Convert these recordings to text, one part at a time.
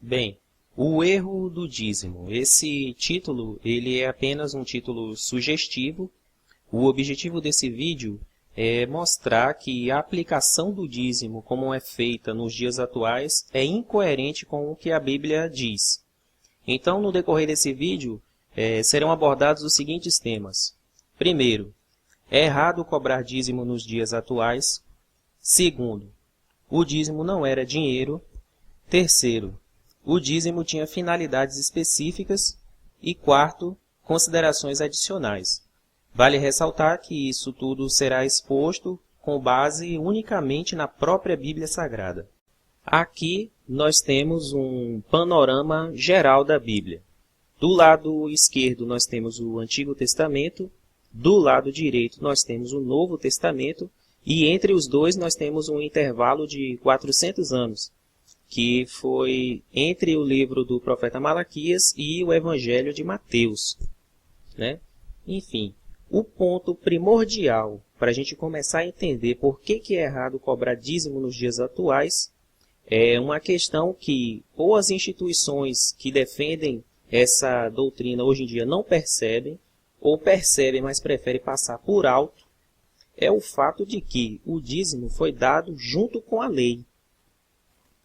Bem, o erro do dízimo. Esse título, ele é apenas um título sugestivo. O objetivo desse vídeo é mostrar que a aplicação do dízimo, como é feita nos dias atuais, é incoerente com o que a Bíblia diz. Então, no decorrer desse vídeo, serão abordados os seguintes temas. Primeiro, é errado cobrar dízimo nos dias atuais. Segundo, o dízimo não era dinheiro. Terceiro, o dízimo tinha finalidades específicas. E quarto, considerações adicionais. Vale ressaltar que isso tudo será exposto com base unicamente na própria Bíblia Sagrada. Aqui nós temos um panorama geral da Bíblia. Do lado esquerdo nós temos o Antigo Testamento, do lado direito nós temos o Novo Testamento e entre os dois nós temos um intervalo de 400 anos, que foi entre o livro do profeta Malaquias e o Evangelho de Mateus, né? Enfim, o ponto primordial para a gente começar a entender por que é errado cobrar dízimo nos dias atuais é uma questão que ou as instituições que defendem essa doutrina hoje em dia não percebem, ou percebem, mas preferem passar por alto, é o fato de que o dízimo foi dado junto com a lei.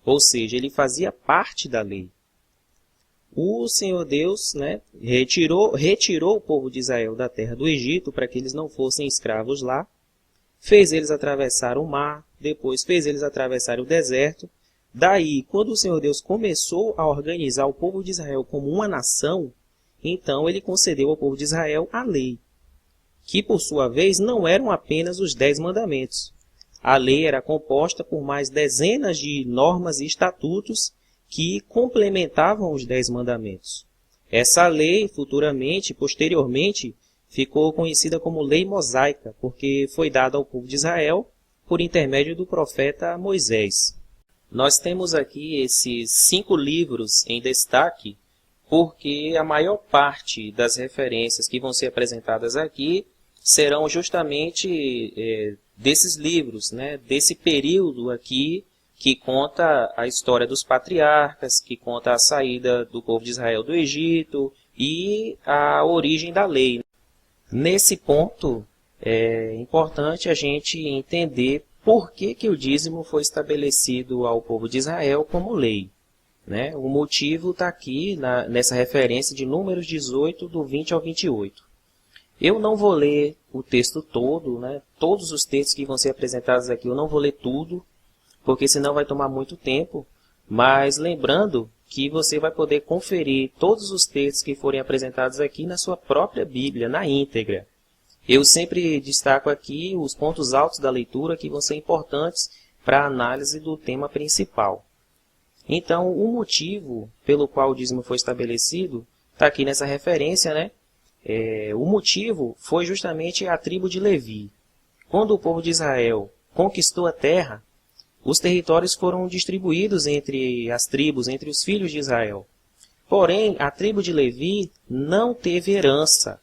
Ou seja, ele fazia parte da lei. O Senhor Deus, retirou o povo de Israel da terra do Egito para que eles não fossem escravos lá, fez eles atravessar o mar, depois fez eles atravessar o deserto. Daí, quando o Senhor Deus começou a organizar o povo de Israel como uma nação, então ele concedeu ao povo de Israel a lei, que por sua vez não eram apenas os 10 mandamentos. A lei era composta por mais dezenas de normas e estatutos que complementavam os 10 mandamentos. Essa lei, posteriormente, ficou conhecida como Lei Mosaica, porque foi dada ao povo de Israel por intermédio do profeta Moisés. Nós temos aqui esses 5 livros em destaque, porque a maior parte das referências que vão ser apresentadas aqui serão justamente desses livros, desse período aqui que conta a história dos patriarcas, que conta a saída do povo de Israel do Egito e a origem da lei. Nesse ponto, é importante a gente entender por que o dízimo foi estabelecido ao povo de Israel como lei. O motivo está aqui nessa referência de Números 18, do 20 ao 28. Eu não vou ler o texto todo, todos os textos que vão ser apresentados aqui, eu não vou ler tudo, porque senão vai tomar muito tempo, mas lembrando que você vai poder conferir todos os textos que forem apresentados aqui na sua própria Bíblia, na íntegra. Eu sempre destaco aqui os pontos altos da leitura que vão ser importantes para a análise do tema principal. Então, o motivo pelo qual o dízimo foi estabelecido está aqui nessa referência, o motivo foi justamente a tribo de Levi. Quando o povo de Israel conquistou a terra, os territórios foram distribuídos entre as tribos, entre os filhos de Israel. Porém, a tribo de Levi não teve herança,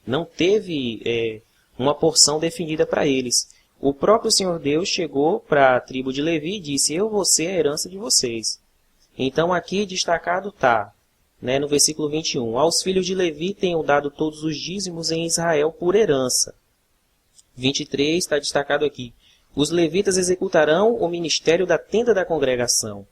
não teve uma porção definida para eles. O próprio Senhor Deus chegou para a tribo de Levi e disse: eu vou ser a herança de vocês. Então aqui destacado está, no versículo 21, aos filhos de Levi tenho dado todos os dízimos em Israel por herança. 23 está destacado aqui, os levitas executarão o ministério da tenda da congregação.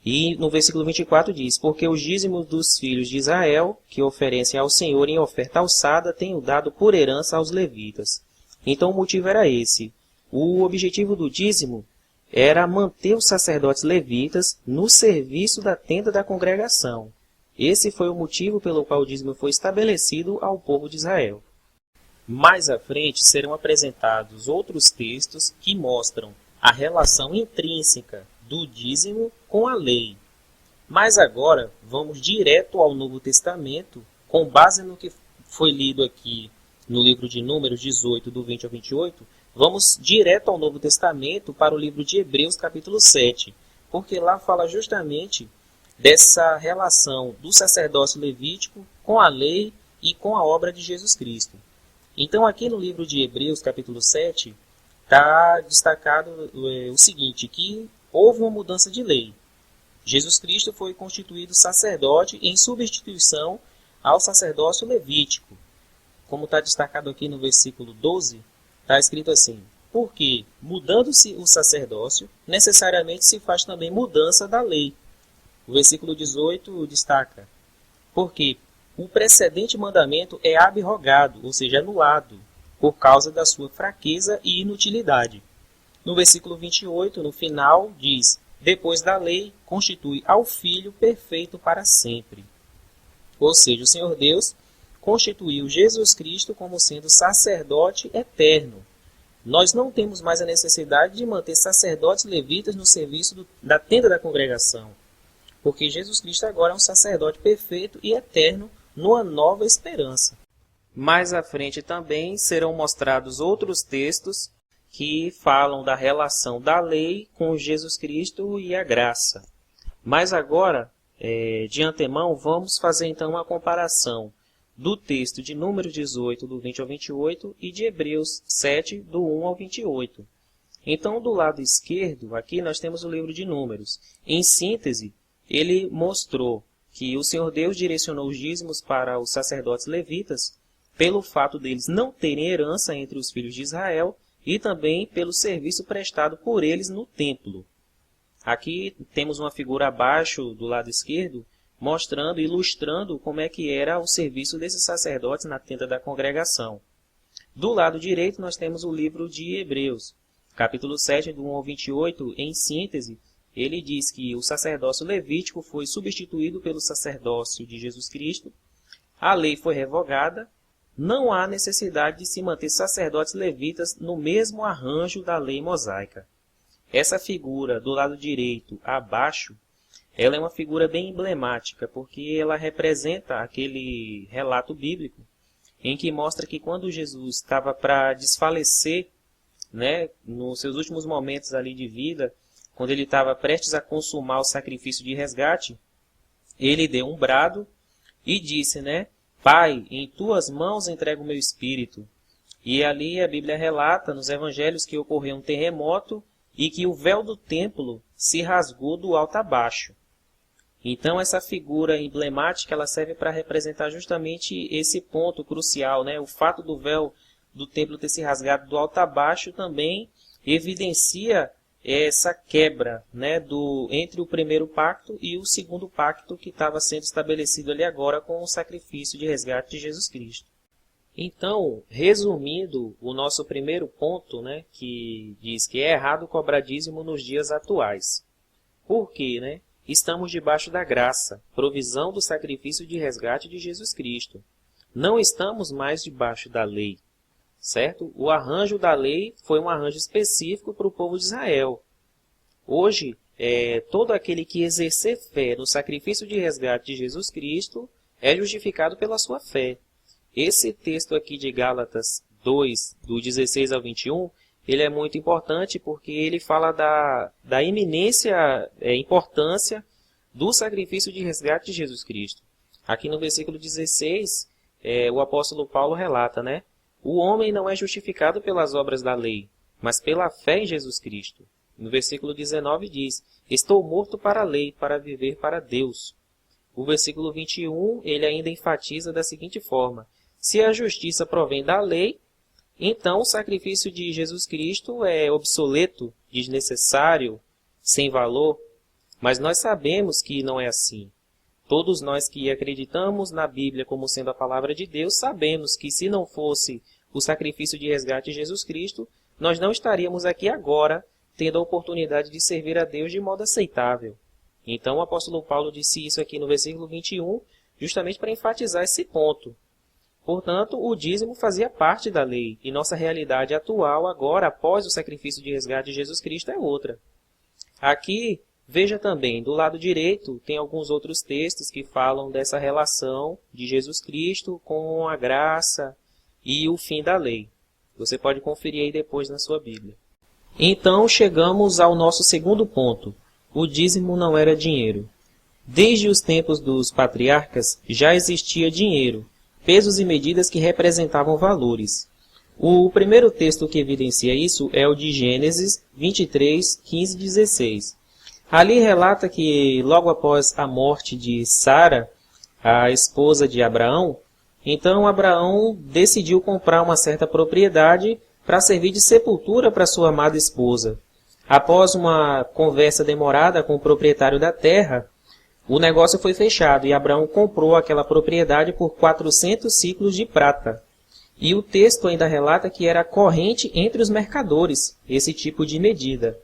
E no versículo 24 diz, porque os dízimos dos filhos de Israel, que oferecem ao Senhor em oferta alçada, tenho dado por herança aos levitas. Então o motivo era esse. O objetivo do dízimo era manter os sacerdotes levitas no serviço da tenda da congregação. Esse foi o motivo pelo qual o dízimo foi estabelecido ao povo de Israel. Mais à frente serão apresentados outros textos que mostram a relação intrínseca do dízimo com a lei. Mas agora vamos direto ao Novo Testamento, com base no que foi lido aqui no livro de Números 18, do 20 ao 28, vamos direto ao Novo Testamento para o livro de Hebreus, capítulo 7, porque lá fala justamente dessa relação do sacerdócio levítico com a lei e com a obra de Jesus Cristo. Então aqui no livro de Hebreus, capítulo 7, está destacado o seguinte, que houve uma mudança de lei. Jesus Cristo foi constituído sacerdote em substituição ao sacerdócio levítico. Como está destacado aqui no versículo 12, está escrito assim: porque, mudando-se o sacerdócio, necessariamente se faz também mudança da lei. O versículo 18 destaca: porque o precedente mandamento é abrogado, ou seja, anulado, por causa da sua fraqueza e inutilidade. No versículo 28, no final, diz: depois da lei, constitui ao Filho perfeito para sempre. Ou seja, o Senhor Deus constituiu Jesus Cristo como sendo sacerdote eterno. Nós não temos mais a necessidade de manter sacerdotes levitas no serviço da tenda da congregação, porque Jesus Cristo agora é um sacerdote perfeito e eterno numa nova esperança. Mais à frente também serão mostrados outros textos que falam da relação da lei com Jesus Cristo e a graça. Mas agora, de antemão, vamos fazer então uma comparação do texto de Números 18, do 20 ao 28, e de Hebreus 7, do 1 ao 28. Então, do lado esquerdo, aqui nós temos o livro de Números. Em síntese, ele mostrou que o Senhor Deus direcionou os dízimos para os sacerdotes levitas pelo fato deles não terem herança entre os filhos de Israel e também pelo serviço prestado por eles no templo. Aqui temos uma figura abaixo do lado esquerdo, mostrando, ilustrando como é que era o serviço desses sacerdotes na tenda da congregação. Do lado direito nós temos o livro de Hebreus, capítulo 7, do 1 ao 28, em síntese, ele diz que o sacerdócio levítico foi substituído pelo sacerdócio de Jesus Cristo, a lei foi revogada, não há necessidade de se manter sacerdotes levitas no mesmo arranjo da lei mosaica. Essa figura do lado direito abaixo, ela é uma figura bem emblemática, porque ela representa aquele relato bíblico em que mostra que quando Jesus estava para desfalecer, nos seus últimos momentos ali de vida, quando ele estava prestes a consumar o sacrifício de resgate, ele deu um brado e disse, Pai, em tuas mãos entrego o meu espírito. E ali a Bíblia relata nos evangelhos que ocorreu um terremoto e que o véu do templo se rasgou do alto a baixo. Então essa figura emblemática ela serve para representar justamente esse ponto crucial. O fato do véu do templo ter se rasgado do alto a baixo também evidencia essa quebra entre o primeiro pacto e o segundo pacto que estava sendo estabelecido ali agora com o sacrifício de resgate de Jesus Cristo. Então, resumindo o nosso primeiro ponto, que diz que é errado cobrar dízimo nos dias atuais. Por quê? Estamos debaixo da graça, provisão do sacrifício de resgate de Jesus Cristo. Não estamos mais debaixo da lei, certo? O arranjo da lei foi um arranjo específico para o povo de Israel. Hoje, todo aquele que exercer fé no sacrifício de resgate de Jesus Cristo é justificado pela sua fé. Esse texto aqui de Gálatas 2, do 16 ao 21, ele é muito importante porque ele fala da iminência, importância do sacrifício de resgate de Jesus Cristo. Aqui no versículo 16, o apóstolo Paulo relata, o homem não é justificado pelas obras da lei, mas pela fé em Jesus Cristo. No versículo 19 diz, estou morto para a lei, para viver para Deus. O versículo 21, ele ainda enfatiza da seguinte forma, se a justiça provém da lei, então o sacrifício de Jesus Cristo é obsoleto, desnecessário, sem valor. Mas nós sabemos que não é assim. Todos nós que acreditamos na Bíblia como sendo a palavra de Deus, sabemos que se não fosse o sacrifício de resgate de Jesus Cristo, nós não estaríamos aqui agora tendo a oportunidade de servir a Deus de modo aceitável. Então o apóstolo Paulo disse isso aqui no versículo 21, justamente para enfatizar esse ponto. Portanto, o dízimo fazia parte da lei, e nossa realidade atual, agora, após o sacrifício de resgate de Jesus Cristo, é outra. Aqui, veja também, do lado direito, tem alguns outros textos que falam dessa relação de Jesus Cristo com a graça e o fim da lei. Você pode conferir aí depois na sua Bíblia. Então, chegamos ao nosso segundo ponto. O dízimo não era dinheiro. Desde os tempos dos patriarcas, já existia dinheiro, pesos e medidas que representavam valores. O primeiro texto que evidencia isso é o de Gênesis 23, 15 e 16. Ali relata que logo após a morte de Sara, a esposa de Abraão, então Abraão decidiu comprar uma certa propriedade para servir de sepultura para sua amada esposa. Após uma conversa demorada com o proprietário da terra, o negócio foi fechado e Abraão comprou aquela propriedade por 400 ciclos de prata. E o texto ainda relata que era corrente entre os mercadores, esse tipo de medida.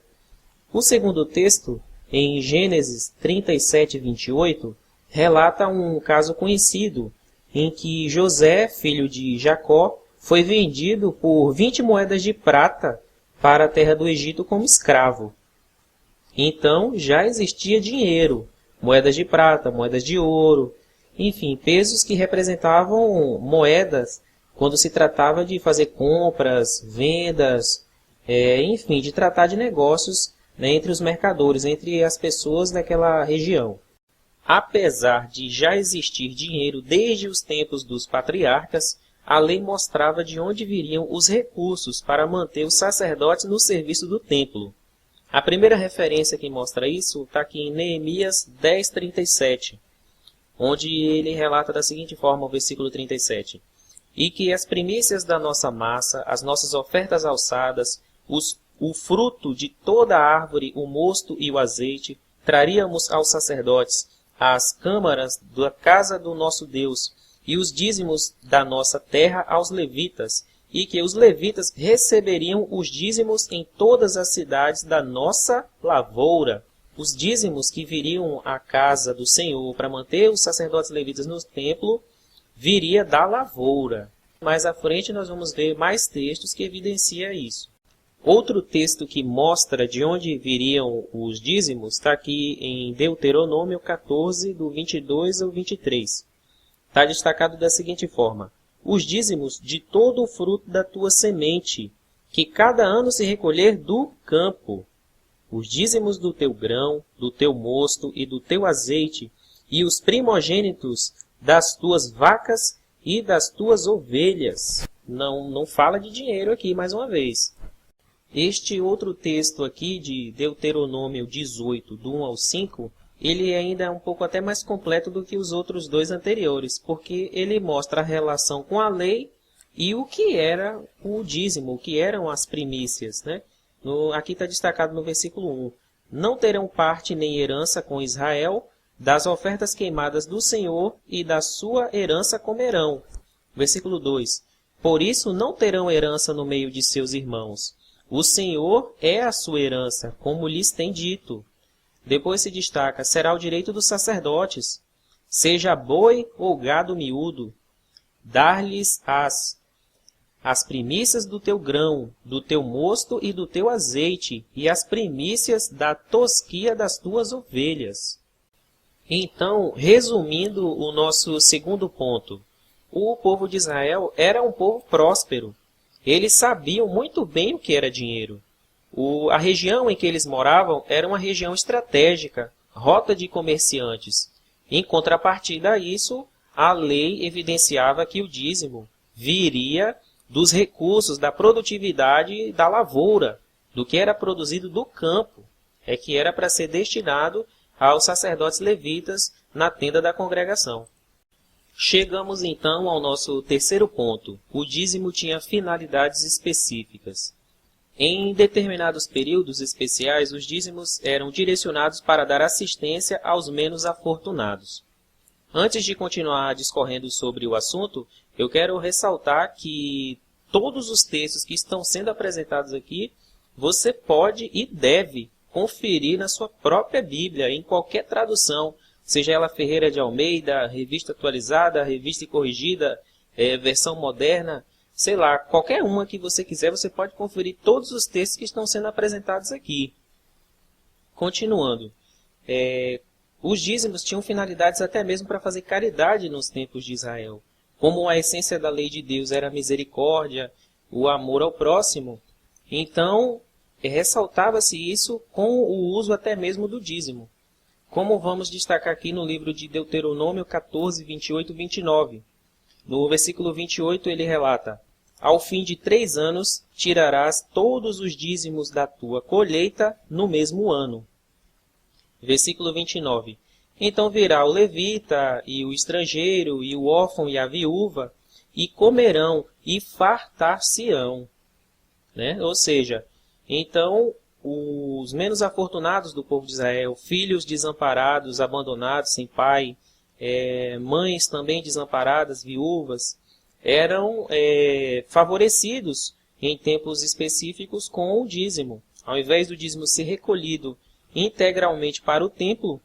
O segundo texto, em Gênesis 37, 28, relata um caso conhecido, em que José, filho de Jacó, foi vendido por 20 moedas de prata para a terra do Egito como escravo. Então já existia dinheiro, moedas de prata, moedas de ouro, enfim, pesos que representavam moedas quando se tratava de fazer compras, vendas, enfim, de tratar de negócios, né, entre os mercadores, entre as pessoas daquela região. Apesar de já existir dinheiro desde os tempos dos patriarcas, a lei mostrava de onde viriam os recursos para manter os sacerdotes no serviço do templo. A primeira referência que mostra isso está aqui em Neemias 10:37, onde ele relata da seguinte forma o versículo 37. E que as primícias da nossa massa, as nossas ofertas alçadas, o fruto de toda a árvore, o mosto e o azeite, traríamos aos sacerdotes, às câmaras da casa do nosso Deus, e os dízimos da nossa terra aos levitas, e que os levitas receberiam os dízimos em todas as cidades da nossa lavoura. Os dízimos que viriam à casa do Senhor para manter os sacerdotes levitas no templo, viria da lavoura. Mais à frente nós vamos ver mais textos que evidenciam isso. Outro texto que mostra de onde viriam os dízimos está aqui em Deuteronômio 14, do 22 ao 23. Está destacado da seguinte forma: os dízimos de todo o fruto da tua semente, que cada ano se recolher do campo, os dízimos do teu grão, do teu mosto e do teu azeite, e os primogênitos das tuas vacas e das tuas ovelhas. Não fala de dinheiro aqui mais uma vez. Este outro texto aqui de Deuteronômio 18, do 1 ao 5, ele ainda é um pouco até mais completo do que os outros dois anteriores, porque ele mostra a relação com a lei e o que era o dízimo, o que eram as primícias, né? Aqui está destacado no versículo 1. Não terão parte nem herança com Israel, das ofertas queimadas do Senhor e da sua herança comerão. Versículo 2. Por isso não terão herança no meio de seus irmãos. O Senhor é a sua herança, como lhes tem dito. Depois se destaca, será o direito dos sacerdotes, seja boi ou gado miúdo, dar-lhes as primícias do teu grão, do teu mosto e do teu azeite, e as primícias da tosquia das tuas ovelhas. Então, resumindo o nosso segundo ponto, o povo de Israel era um povo próspero. Eles sabiam muito bem o que era dinheiro. A região em que eles moravam era uma região estratégica, rota de comerciantes. Em contrapartida a isso, a lei evidenciava que o dízimo viria dos recursos, da produtividade da lavoura, do que era produzido do campo, que era para ser destinado aos sacerdotes levitas na tenda da congregação. Chegamos então ao nosso terceiro ponto. O dízimo tinha finalidades específicas. Em determinados períodos especiais, os dízimos eram direcionados para dar assistência aos menos afortunados. Antes de continuar discorrendo sobre o assunto, eu quero ressaltar que todos os textos que estão sendo apresentados aqui, você pode e deve conferir na sua própria Bíblia, em qualquer tradução, seja ela Ferreira de Almeida, Revista Atualizada, Revista e Corrigida, Versão Moderna, sei lá, qualquer uma que você quiser, você pode conferir todos os textos que estão sendo apresentados aqui. Continuando, os dízimos tinham finalidades até mesmo para fazer caridade nos tempos de Israel. Como a essência da lei de Deus era a misericórdia, o amor ao próximo, então ressaltava-se isso com o uso até mesmo do dízimo. Como vamos destacar aqui no livro de Deuteronômio 14, 28 e 29. No versículo 28 ele relata: ao fim de 3 anos tirarás todos os dízimos da tua colheita no mesmo ano. Versículo 29. Então virá o levita, e o estrangeiro, e o órfão, e a viúva, e comerão, e fartar-se-ão. Né? Ou seja, então os menos afortunados do povo de Israel, filhos desamparados, abandonados, sem pai, mães também desamparadas, viúvas, eram favorecidos em tempos específicos com o dízimo. Ao invés do dízimo ser recolhido integralmente para o templo,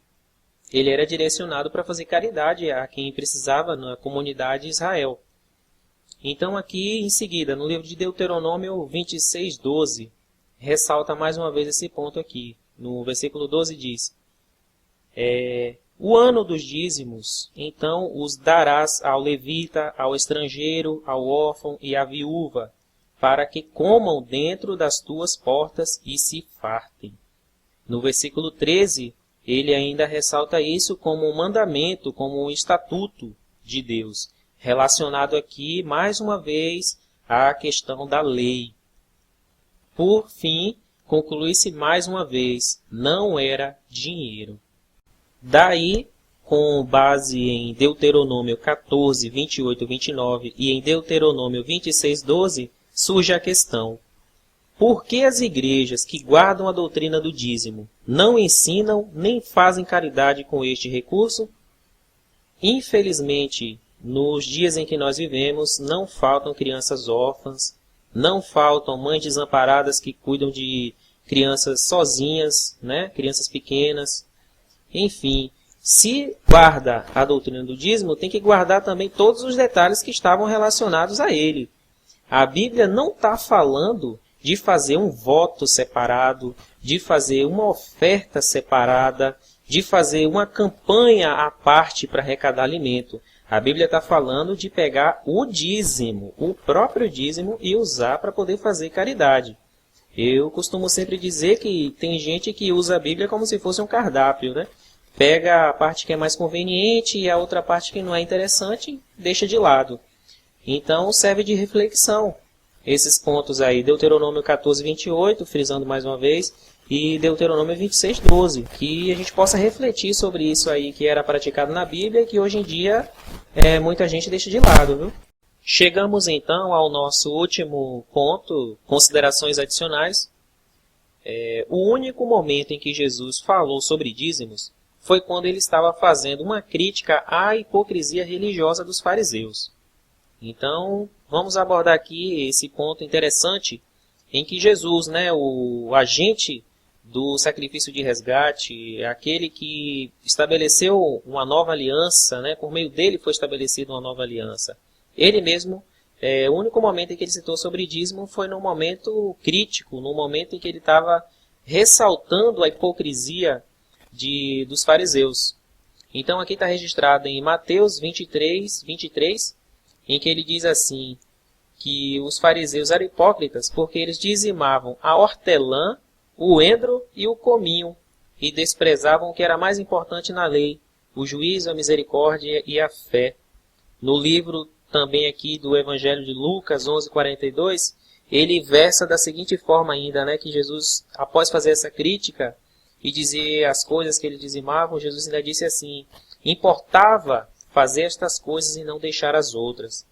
ele era direcionado para fazer caridade a quem precisava na comunidade de Israel. Então aqui em seguida, no livro de Deuteronômio 26:12, ressalta mais uma vez esse ponto aqui. No versículo 12 diz: o ano dos dízimos, então os darás ao levita, ao estrangeiro, ao órfão e à viúva, para que comam dentro das tuas portas e se fartem. No versículo 13, ele ainda ressalta isso como um mandamento, como um estatuto de Deus, relacionado aqui, mais uma vez, à questão da lei. Por fim, conclui-se mais uma vez, não era dinheiro. Daí, com base em Deuteronômio 14, 28 e 29 e em Deuteronômio 26, 12, surge a questão: por que as igrejas que guardam a doutrina do dízimo não ensinam nem fazem caridade com este recurso? Infelizmente, nos dias em que nós vivemos, não faltam crianças órfãs, não faltam mães desamparadas que cuidam de crianças sozinhas, né? Crianças pequenas. Enfim, se guarda a doutrina do dízimo, tem que guardar também todos os detalhes que estavam relacionados a ele. A Bíblia não está falando de fazer um voto separado, de fazer uma oferta separada, de fazer uma campanha à parte para arrecadar alimento. A Bíblia está falando de pegar o dízimo, o próprio dízimo, e usar para poder fazer caridade. Eu costumo sempre dizer que tem gente que usa a Bíblia como se fosse um cardápio, né? Pega a parte que é mais conveniente e a outra parte que não é interessante, deixa de lado. Então serve de reflexão esses pontos aí, Deuteronômio 14, 28, frisando mais uma vez, e Deuteronômio 26, 12, que a gente possa refletir sobre isso aí que era praticado na Bíblia e que hoje em dia muita gente deixa de lado, viu? Chegamos então ao nosso último ponto, considerações adicionais. O único momento em que Jesus falou sobre dízimos foi quando ele estava fazendo uma crítica à hipocrisia religiosa dos fariseus. Então, vamos abordar aqui esse ponto interessante em que Jesus, né, o agente do sacrifício de resgate, aquele que estabeleceu uma nova aliança, né, por meio dele foi estabelecida uma nova aliança. Ele mesmo, o único momento em que ele citou sobre dízimo foi no momento crítico, no momento em que ele estava ressaltando a hipocrisia dos fariseus. Então aqui está registrado em Mateus 23, 23, em que ele diz assim, que os fariseus eram hipócritas porque eles dizimavam a hortelã, o endro e o cominho, e desprezavam o que era mais importante na lei, o juízo, a misericórdia e a fé. No livro também aqui do Evangelho de Lucas 11:42, ele versa da seguinte forma ainda, né, que Jesus, após fazer essa crítica e dizer as coisas que ele dizimava, Jesus ainda disse assim, importava fazer estas coisas e não deixar as outras.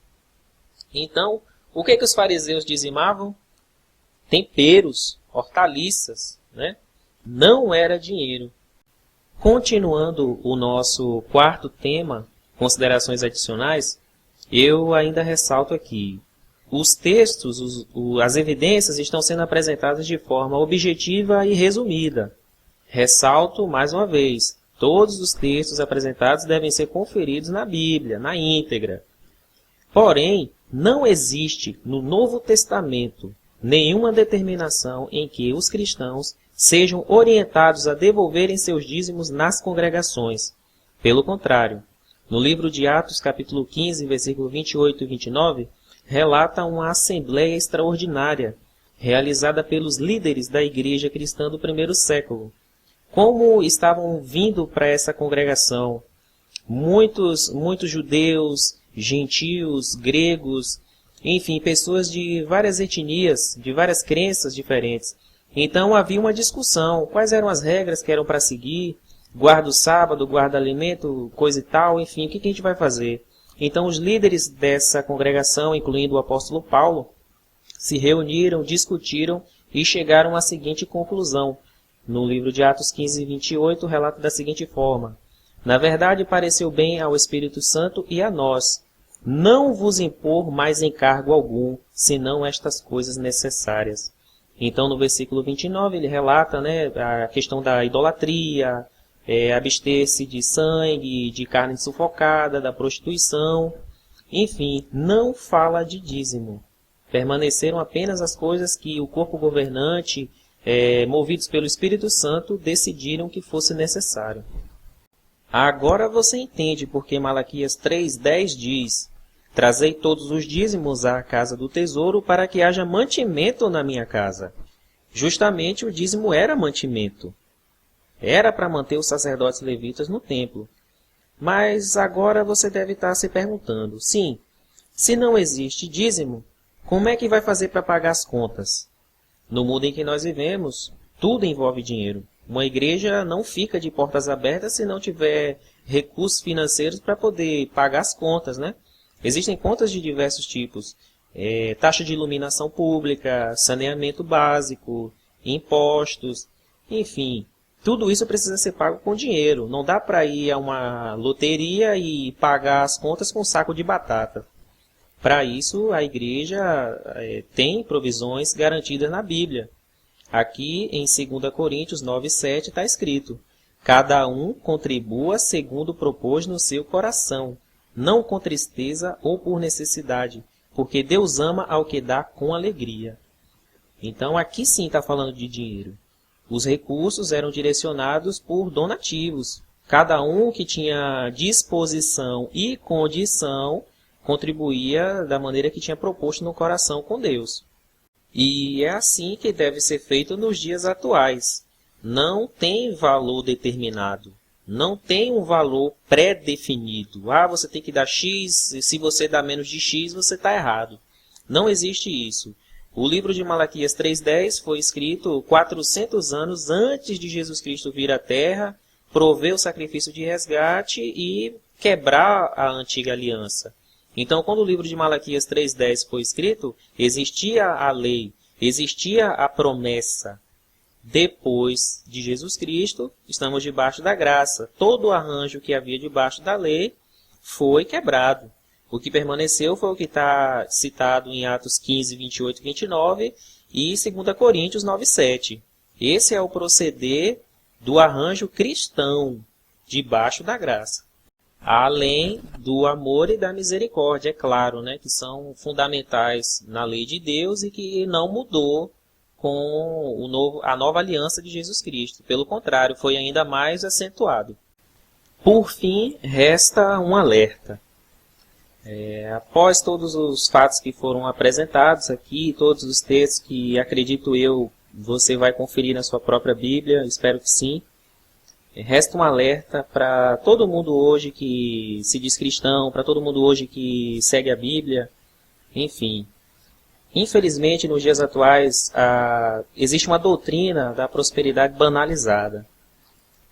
Então, o que os fariseus dizimavam? Temperos, hortaliças, né? Não era dinheiro. Continuando o nosso quarto tema, considerações adicionais, eu ainda ressalto aqui. Os textos, as evidências estão sendo apresentadas de forma objetiva e resumida. Ressalto mais uma vez, todos os textos apresentados devem ser conferidos na Bíblia, na íntegra. Porém, não existe no Novo Testamento nenhuma determinação em que os cristãos sejam orientados a devolverem seus dízimos nas congregações. Pelo contrário, no livro de Atos, capítulo 15, versículo 28 e 29, relata uma assembleia extraordinária, realizada pelos líderes da igreja cristã do primeiro século. Como estavam vindo para essa congregação muitos judeus, gentios, gregos, enfim, pessoas de várias etnias, de várias crenças diferentes. Então havia uma discussão, quais eram as regras que eram para seguir, guarda o sábado, guarda alimento, coisa e tal, enfim, o que a gente vai fazer? Então os líderes dessa congregação, incluindo o apóstolo Paulo, se reuniram, discutiram e chegaram à seguinte conclusão. No livro de Atos 15, 28, relata da seguinte forma: na verdade, pareceu bem ao Espírito Santo e a nós não vos impor mais encargo algum, senão estas coisas necessárias. Então, no versículo 29, ele relata, a questão da idolatria, abster-se de sangue, de carne sufocada, da prostituição. Enfim, não fala de dízimo. Permaneceram apenas as coisas que o corpo governante, movidos pelo Espírito Santo, decidiram que fosse necessário. Agora você entende porque Malaquias 3,10 diz: trazei todos os dízimos à casa do tesouro para que haja mantimento na minha casa. Justamente o dízimo era mantimento. Era para manter os sacerdotes levitas no templo. Mas agora você deve estar se perguntando: sim, se não existe dízimo, como é que vai fazer para pagar as contas? No mundo em que nós vivemos, tudo envolve dinheiro. Uma igreja não fica de portas abertas se não tiver recursos financeiros para poder pagar as contas, Existem contas de diversos tipos. Taxa de iluminação pública, saneamento básico, impostos, enfim. Tudo isso precisa ser pago com dinheiro. Não dá para ir a uma loteria e pagar as contas com um saco de batata. Para isso, a igreja tem provisões garantidas na Bíblia. Aqui em 2 Coríntios 9,7 está escrito: cada um contribua segundo propôs no seu coração, não com tristeza ou por necessidade, porque Deus ama ao que dá com alegria. Então aqui sim está falando de dinheiro. Os recursos eram direcionados por donativos. Cada um que tinha disposição e condição contribuía da maneira que tinha proposto no coração com Deus. E é assim que deve ser feito nos dias atuais. Não tem valor determinado. Não tem um valor pré-definido. Você tem que dar X, e se você dá menos de X, você está errado. Não existe isso. O livro de Malaquias 3,10 foi escrito 400 anos antes de Jesus Cristo vir à Terra, prover o sacrifício de resgate e quebrar a antiga aliança. Então, quando o livro de Malaquias 3,10 foi escrito, existia a lei, existia a promessa. Depois de Jesus Cristo, estamos debaixo da graça. Todo o arranjo que havia debaixo da lei foi quebrado. O que permaneceu foi o que está citado em Atos 15, 28 e 29 e 2 Coríntios 9,7. Esse é o proceder do arranjo cristão debaixo da graça. Além do amor e da misericórdia, é claro, que são fundamentais na lei de Deus e que não mudou com a nova aliança de Jesus Cristo. Pelo contrário, foi ainda mais acentuado. Por fim, resta um alerta. Após todos os fatos que foram apresentados aqui, todos os textos que, acredito eu, você vai conferir na sua própria Bíblia, espero que sim. Resta um alerta para todo mundo hoje que se diz cristão, para todo mundo hoje que segue a Bíblia, enfim. Infelizmente, nos dias atuais, existe uma doutrina da prosperidade banalizada.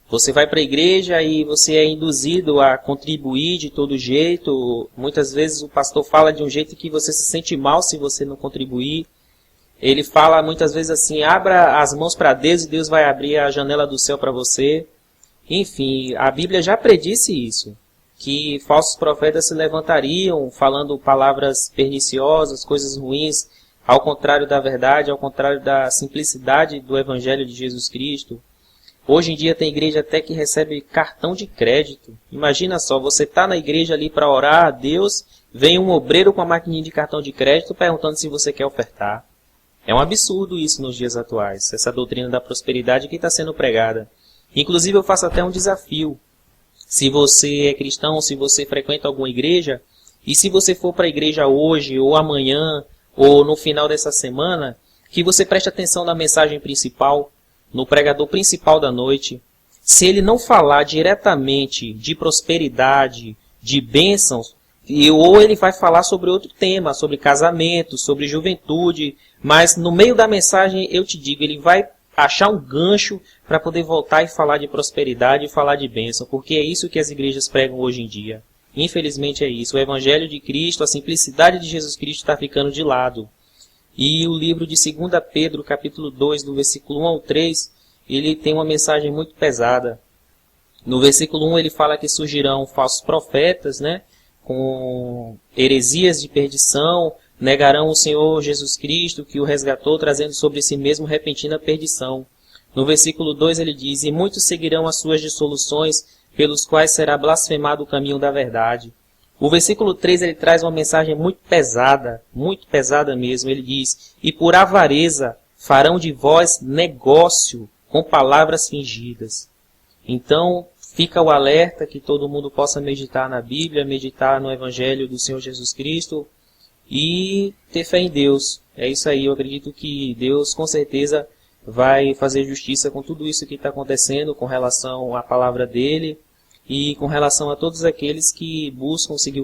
Você vai para a igreja e você é induzido a contribuir de todo jeito. Muitas vezes o pastor fala de um jeito que você se sente mal se você não contribuir. Ele fala muitas vezes assim: abra as mãos para Deus e Deus vai abrir a janela do céu para você. Enfim, a Bíblia já predisse isso, que falsos profetas se levantariam falando palavras perniciosas, coisas ruins, ao contrário da verdade, ao contrário da simplicidade do Evangelho de Jesus Cristo. Hoje em dia tem igreja até que recebe cartão de crédito. Imagina só, você está na igreja ali para orar a Deus, vem um obreiro com a maquininha de cartão de crédito perguntando se você quer ofertar. É um absurdo isso nos dias atuais, essa doutrina da prosperidade que está sendo pregada. Inclusive eu faço até um desafio. Se você é cristão, se você frequenta alguma igreja, e se você for para a igreja hoje, ou amanhã, ou no final dessa semana, que você preste atenção na mensagem principal, no pregador principal da noite. Se ele não falar diretamente de prosperidade, de bênçãos, ou ele vai falar sobre outro tema, sobre casamento, sobre juventude, mas no meio da mensagem eu te digo, ele vai achar um gancho para poder voltar e falar de prosperidade e falar de bênção, porque é isso que as igrejas pregam hoje em dia. Infelizmente é isso. O Evangelho de Cristo, a simplicidade de Jesus Cristo está ficando de lado. E o livro de 2 Pedro, capítulo 2, do versículo 1 ao 3, ele tem uma mensagem muito pesada. No versículo 1 ele fala que surgirão falsos profetas, né, com heresias de perdição, negarão o Senhor Jesus Cristo, que o resgatou, trazendo sobre si mesmo repentina perdição. No versículo 2 ele diz, e muitos seguirão as suas dissoluções, pelos quais será blasfemado o caminho da verdade. O versículo 3 ele traz uma mensagem muito pesada mesmo. Ele diz, e por avareza farão de vós negócio com palavras fingidas. Então, fica o alerta que todo mundo possa meditar na Bíblia, meditar no Evangelho do Senhor Jesus Cristo e ter fé em Deus. É isso aí, eu acredito que Deus com certeza vai fazer justiça com tudo isso que está acontecendo com relação à palavra dele e com relação a todos aqueles que buscam seguir o caminho